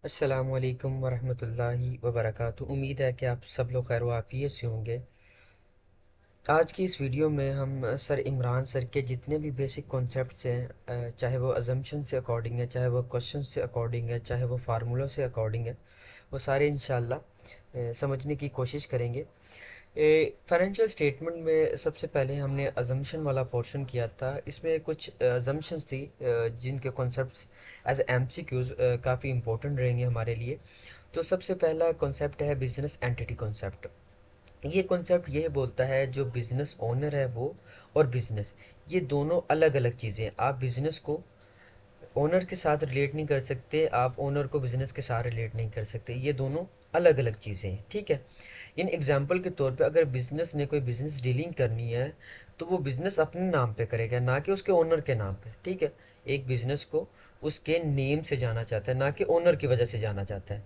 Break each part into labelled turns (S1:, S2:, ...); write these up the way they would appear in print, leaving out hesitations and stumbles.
S1: अस्सलामुअलैकुम वरहमतुल्लाहि वबरकातुहू। उम्मीद है कि आप सब लोग खैर वाफ़ियत से होंगे। आज की इस वीडियो में हम सर इमरान सर के जितने भी बेसिक कॉन्सेप्ट्स हैं, चाहे वो अजम्पशन से अकॉर्डिंग है, चाहे वो क्वेश्चन से अकॉर्डिंग है, चाहे वो फार्मूलों से अकॉर्डिंग है, वो सारे इंशाल्लाह समझने की कोशिश करेंगे। फाइनेंशियल स्टेटमेंट में सबसे पहले हमने अजम्पशन वाला पोर्शन किया था। इसमें कुछ अजम्पशंस थी जिनके concepts as M C Qs काफ़ी इंपॉर्टेंट रहेंगे हमारे लिए। तो सबसे पहला कॉन्सेप्ट है बिजनेस एंटिटी कॉन्सेप्ट। ये कॉन्सेप्ट ये बोलता है जो बिजनेस ओनर है वो और बिजनेस, ये दोनों अलग अलग चीज़ें हैं। आप बिजनेस को ओनर के साथ रिलेट नहीं कर सकते, आप ओनर को बिजनेस के साथ रिलेट नहीं कर सकते, ये दोनों अलग अलग चीज़ें हैं। ठीक है। इन एग्जाम्पल के तौर पे अगर बिजनेस ने कोई बिजनेस डीलिंग करनी है तो वो बिजनेस अपने नाम पे करेगा, ना कि उसके ओनर के नाम पे। ठीक है। एक बिजनेस को उसके नेम से जाना चाहता है, ना कि ओनर की वजह से जाना चाहता है।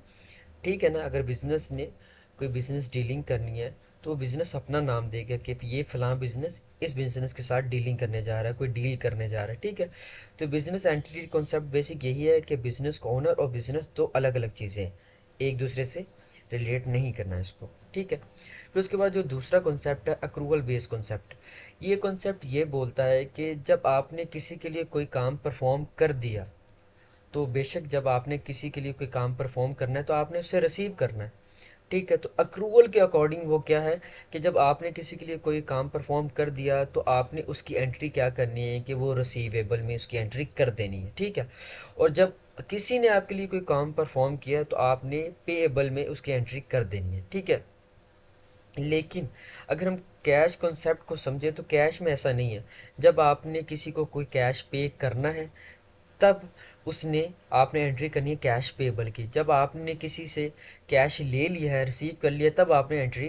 S1: ठीक है ना। अगर बिजनेस ने कोई बिजनेस डीलिंग करनी है तो वो बिजनेस अपना नाम देगा कि ये फलां बिजनेस इस बिजनेस के साथ डीलिंग करने जा रहा है, कोई डील करने जा रहा है। ठीक है। तो बिजनेस एंटिटी कॉन्सेप्ट बेसिक यही है कि बिजनेस का ओनर और बिजनेस दो अलग अलग चीज़ें हैं, एक दूसरे से रिलेट नहीं करना है इसको। ठीक है। फिर उसके बाद जो दूसरा कॉन्सेप्ट है अक्रूवल बेस्ड कॉन्सेप्ट। ये कॉन्सेप्ट ये बोलता है कि जब आपने किसी के लिए कोई काम परफॉर्म कर दिया, तो बेशक जब आपने किसी के लिए कोई काम परफॉर्म करना है तो आपने उससे रिसीव करना है। ठीक है। तो अक्रूवल के अकॉर्डिंग वो क्या है कि जब आपने किसी के लिए कोई काम परफॉर्म कर दिया तो आपने उसकी एंट्री क्या करनी है कि वो रिसीवेबल में उसकी एंट्री कर देनी है। ठीक है। और जब किसी ने आपके लिए कोई काम परफॉर्म किया तो आपने पेएबल में उसकी एंट्री कर देनी है। ठीक है। लेकिन अगर हम कैश कॉन्सेप्ट को समझे तो कैश में ऐसा नहीं है। जब आपने किसी को कोई कैश पे करना है तब उसने आपने एंट्री करनी है कैश पेबल की। जब आपने किसी से कैश ले लिया है, रिसीव कर लिया, तब आपने एंट्री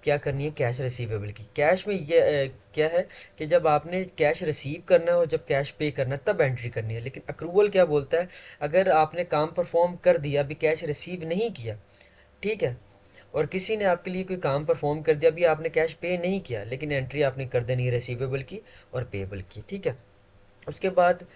S1: क्या करनी है कैश रिसीवेबल की। कैश में ये क्या है कि जब आपने कैश रिसीव करना है और जब कैश पे करना है तब एंट्री करनी है। लेकिन अक्रूवल क्या बोलता है, अगर आपने काम परफॉर्म कर दिया, अभी कैश रिसीव नहीं किया, ठीक है, और किसी ने आपके लिए कोई काम परफॉर्म कर दिया, अभी आपने कैश पे नहीं किया, लेकिन एंट्री आपने कर देनी है रिसीवेबल की और पेएबल की। ठीक है। उसके बाद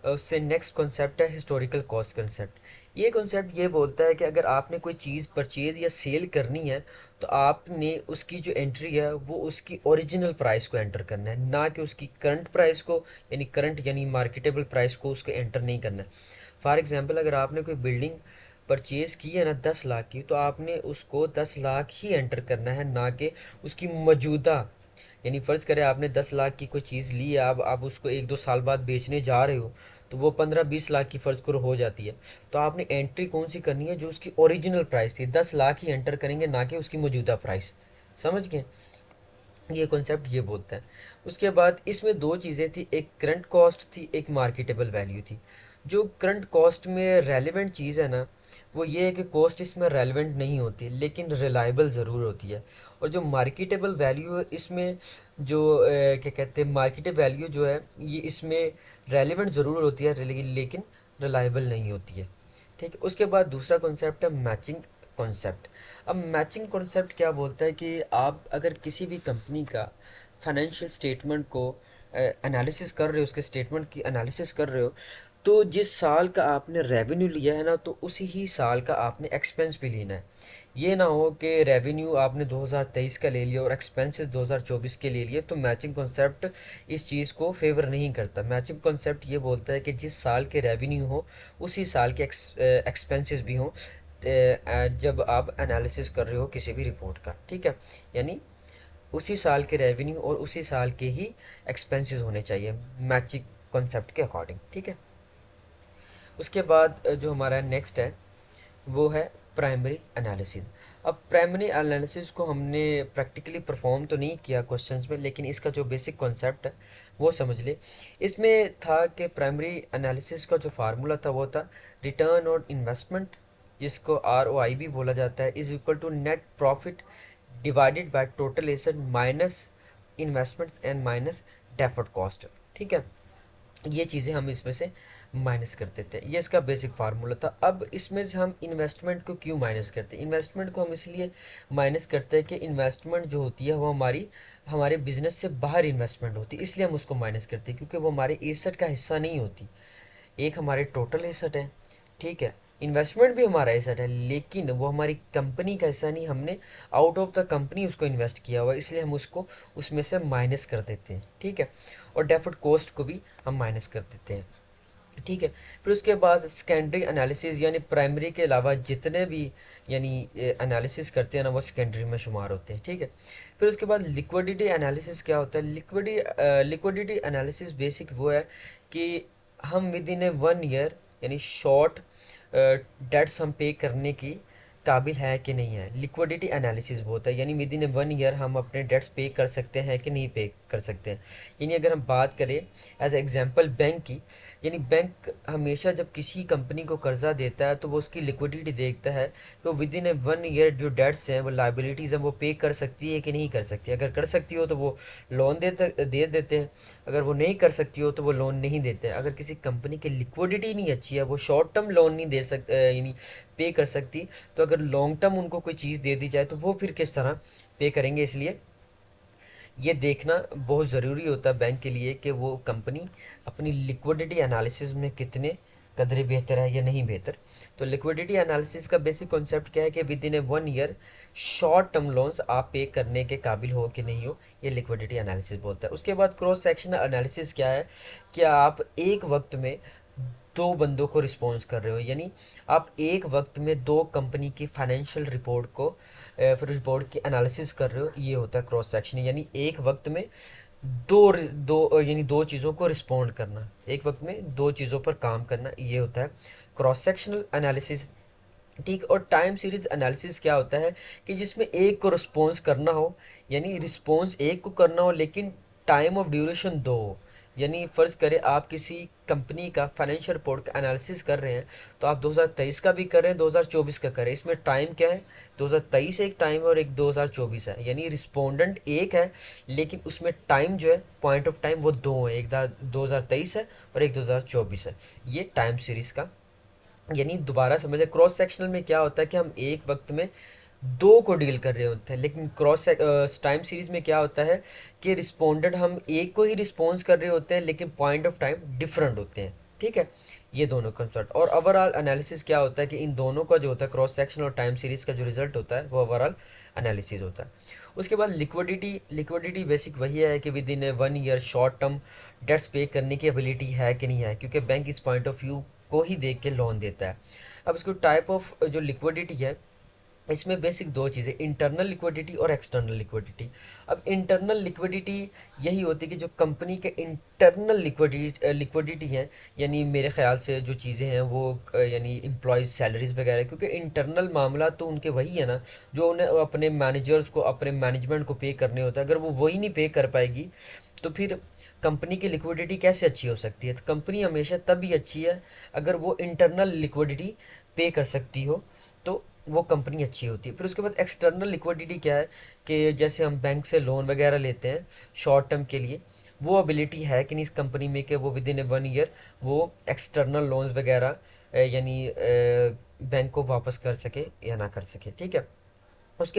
S1: उससे नेक्स्ट कॉन्सेप्ट है हिस्टोरिकल कॉस्ट कॉन्सेप्ट। ये कॉन्सेप्ट ये बोलता है कि अगर आपने कोई चीज़ परचेज या सेल करनी है तो आपने उसकी जो एंट्री है वो उसकी ओरिजिनल प्राइस को एंटर करना है, ना कि उसकी करंट प्राइस को, यानी करंट यानी मार्केटेबल प्राइस को उसको एंटर नहीं करना है। फॉर एग्जांपल अगर आपने कोई बिल्डिंग परचेज़ की है ना 10 लाख की, तो आपने उसको 10 लाख ही एंटर करना है, ना कि उसकी मौजूदा, यानी फ़र्ज़ करें आपने 10 लाख की कोई चीज़ ली है, अब आप उसको 1-2 साल बाद बेचने जा रहे हो तो वो 15-20 लाख की फ़र्ज़ करो हो जाती है। तो आपने एंट्री कौन सी करनी है, जो उसकी ओरिजिनल प्राइस थी, 10 लाख ही एंटर करेंगे, ना कि उसकी मौजूदा प्राइस। समझ गए। ये कॉन्सेप्ट ये बोलता है। उसके बाद इसमें दो चीज़ें थी, एक करंट कॉस्ट थी, एक मार्केटेबल वैल्यू थी। जो करंट कॉस्ट में रेलिवेंट चीज़ है ना, वो ये है कि कॉस्ट इसमें रेलिवेंट नहीं होती लेकिन रिलायबल ज़रूर होती है। और जो मार्केटेबल वैल्यू है इसमें जो क्या कहते हैं, मार्केटेबल वैल्यू जो है ये इसमें रेलिवेंट ज़रूर होती है लेकिन रिलायबल नहीं होती है। ठीक है। उसके बाद दूसरा कॉन्सेप्ट है मैचिंग कॉन्सेप्ट। अब मैचिंग कॉन्सेप्ट क्या बोलता है कि आप अगर किसी भी कंपनी का फाइनेंशियल स्टेटमेंट को एनालिसिस कर रहे हो, उसके स्टेटमेंट की एनालिसिस कर रहे हो, तो जिस साल का आपने रेवेन्यू लिया है ना, तो उसी ही साल का आपने एक्सपेंस भी लेना है। ये ना हो कि रेवेन्यू आपने 2023 का ले लिया और एक्सपेंसेस 2024 के ले लिए, तो मैचिंग कॉन्सेप्ट इस चीज़ को फेवर नहीं करता। मैचिंग कॉन्सेप्ट ये बोलता है कि जिस साल के रेवेन्यू हो उसी साल के एक्सपेंसेस भी हों जब आप एनालिसिस कर रहे हो किसी भी रिपोर्ट का। ठीक है। यानी उसी साल के रेवेन्यू और उसी साल के ही एक्सपेंसेस होने चाहिए मैचिंग कॉन्सेप्ट के अकॉर्डिंग। ठीक है। उसके बाद जो हमारा नेक्स्ट है वो है प्राइमरी एनालिसिस। अब प्राइमरी एनालिसिस को हमने प्रैक्टिकली परफॉर्म तो नहीं किया क्वेश्चंस में, लेकिन इसका जो बेसिक कॉन्सेप्ट है वो समझ ले। इसमें था कि प्राइमरी एनालिसिस का जो फार्मूला था वो था रिटर्न ऑन इन्वेस्टमेंट, जिसको ROI भी बोला जाता है, is equal to net profit divided by total asset minus investments and minus deferred cost. ठीक है। ये चीज़ें हम इसमें से माइनस कर देते हैं, ये इसका बेसिक फार्मूला था। अब इसमें से हम इन्वेस्टमेंट को क्यों माइनस करते हैं, इन्वेस्टमेंट को हम इसलिए माइनस करते हैं कि इन्वेस्टमेंट जो होती है वो हमारे बिजनेस से बाहर इन्वेस्टमेंट होती है, इसलिए हम उसको माइनस करते हैं, क्योंकि वो हमारे एसेट का हिस्सा नहीं होती। एक हमारे टोटल एसेट है, ठीक है, इन्वेस्टमेंट भी हमारा एसेट है, लेकिन वो हमारी कंपनी का हिस्सा नहीं, हमने आउट ऑफ द कंपनी उसको इन्वेस्ट किया हुआ है, इसलिए हम उसको उसमें से माइनस कर देते हैं, ठीक है। और डेफर्ड कॉस्ट को भी हम माइनस कर देते हैं, ठीक है। फिर उसके बाद सेकेंडरी एनालिसिस, यानी प्राइमरी के अलावा जितने भी यानी एनालिसिस करते हैं ना, वो सेकेंडरी में शुमार होते हैं, ठीक है। फिर उसके बाद लिक्विडिटी एनालिसिस क्या होता है? लिक्विडिटी एनालिसिस बेसिक वो है कि हम विद इन ए 1 ईयर यानी शॉर्ट डेट्स हम पे करने की काबिल है कि नहीं है, लिक्विडिटी एनालिसिस वो होता है। यानी विद इन ए 1 ईयर हम अपने डेट्स पे कर सकते हैं कि नहीं पे कर सकते हैं। यानी अगर हम बात करें एज एग्जांपल बैंक की, यानी बैंक हमेशा जब किसी कंपनी को कर्जा देता है तो वो उसकी लिक्विडिटी देखता है, तो विद इन ए 1 ईयर जो डेट्स हैं, वो लाइबिलिटीज़ हैं, वो पे कर सकती है कि नहीं कर सकती। अगर कर सकती हो तो वो लोन दे देते हैं, अगर वो नहीं कर सकती हो तो वो लोन नहीं देते हैं। अगर किसी कंपनी की लिक्विडिटी नहीं अच्छी है, वो शॉर्ट टर्म लोन नहीं दे सकते यानी पे कर सकती, तो अगर लॉन्ग टर्म उनको कोई चीज़ दे दी जाए तो वो फिर किस तरह पे करेंगे। इसलिए ये देखना बहुत ज़रूरी होता है बैंक के लिए कि वो कंपनी अपनी लिक्विडिटी एनालिसिस में कितने कदरे बेहतर है या नहीं बेहतर। तो लिक्विडिटी एनालिसिस का बेसिक कॉन्सेप्ट क्या है कि with in A 1 year short term loans आप पे करने के काबिल हो कि नहीं हो, ये लिक्विडिटी एनालिसिस बोलता है। उसके बाद क्रॉस सेक्शनल एनालिसिस क्या है कि आप एक वक्त में दो बंदों को रिस्पॉन्स कर रहे हो, यानी आप एक वक्त में दो कंपनी की फाइनेंशियल रिपोर्ट को फिर रिपोर्ट की एनालिसिस कर रहे हो, ये होता है क्रॉस सेक्शन। यानी एक वक्त में यानी दो चीज़ों को रिस्पॉन्ड करना, एक वक्त में दो चीज़ों पर काम करना, ये होता है क्रॉस सेक्शनल एनालिसिस, ठीक। और टाइम सीरीज एनालिसिस क्या होता है कि जिसमें एक को रिस्पॉन्स करना हो, यानी रिस्पॉन्स एक को करना हो लेकिन टाइम ऑफ ड्यूरेशन दो हो। यानी फ़र्ज़ करें आप किसी कंपनी का फाइनेंशियल रिपोर्ट का एनालिसिस कर रहे हैं, तो आप 2023 का भी कर रहे हैं, 2024 का कर रहे हैं, इसमें टाइम क्या है, 2023 एक टाइम है और एक 2024 है। यानी रिस्पोंडेंट एक है लेकिन उसमें टाइम जो है, पॉइंट ऑफ टाइम, वो दो है, एक 2023 है और एक 2024 है। ये टाइम सीरीज़ का, यानी दोबारा समझे, क्रॉस सेक्शनल में क्या होता है कि हम एक वक्त में दो को डील कर रहे होते हैं, लेकिन क्रॉस टाइम सीरीज में क्या होता है कि रिस्पोंडेंट हम एक को ही रिस्पॉन्स कर रहे होते हैं लेकिन पॉइंट ऑफ टाइम डिफरेंट होते हैं, ठीक है। ये दोनों कंसेप्ट और ओवरऑल एनालिसिस क्या होता है कि इन दोनों का जो होता है क्रॉस सेक्शन और टाइम सीरीज का जो रिजल्ट होता है वो ओवरऑल एनालिसिस होता है। उसके बाद लिक्विडिटी बेसिक वही है कि with in A 1 year short term debts पे करने की एबिलिटी है कि नहीं है, क्योंकि बैंक इस पॉइंट ऑफ व्यू को ही देख के लोन देता है। अब इसको टाइप ऑफ जो लिक्विडिटी है, इसमें बेसिक दो चीज़ें, इंटरनल लिक्विडिटी और एक्सटर्नल लिक्विडिटी। अब इंटरनल लिक्विडिटी यही होती है कि जो कंपनी के इंटरनल लिक्विडिटी है, यानी मेरे ख्याल से जो चीज़ें हैं वो यानी एम्प्लॉयज़ सैलरीज वगैरह, क्योंकि इंटरनल मामला तो उनके वही है ना, जो उन्हें अपने मैनेजर्स को, अपने मैनेजमेंट को पे करने होता है। अगर वो वही नहीं पे कर पाएगी तो फिर कंपनी की लिक्विडिटी कैसे अच्छी हो सकती है? तो कंपनी हमेशा तभी अच्छी है अगर वो इंटरनल लिक्विडिटी पे कर सकती हो, तो वो कंपनी अच्छी होती है। फिर उसके बाद एक्सटर्नल लिक्विडिटी क्या है कि जैसे हम बैंक से लोन वगैरह लेते हैं शॉर्ट टर्म के लिए, वो एबिलिटी है कि नहीं इस कंपनी में कि वो विद इन ए 1 ईयर वो एक्सटर्नल लोन्स वगैरह यानी बैंक को वापस कर सके या ना कर सके, ठीक है।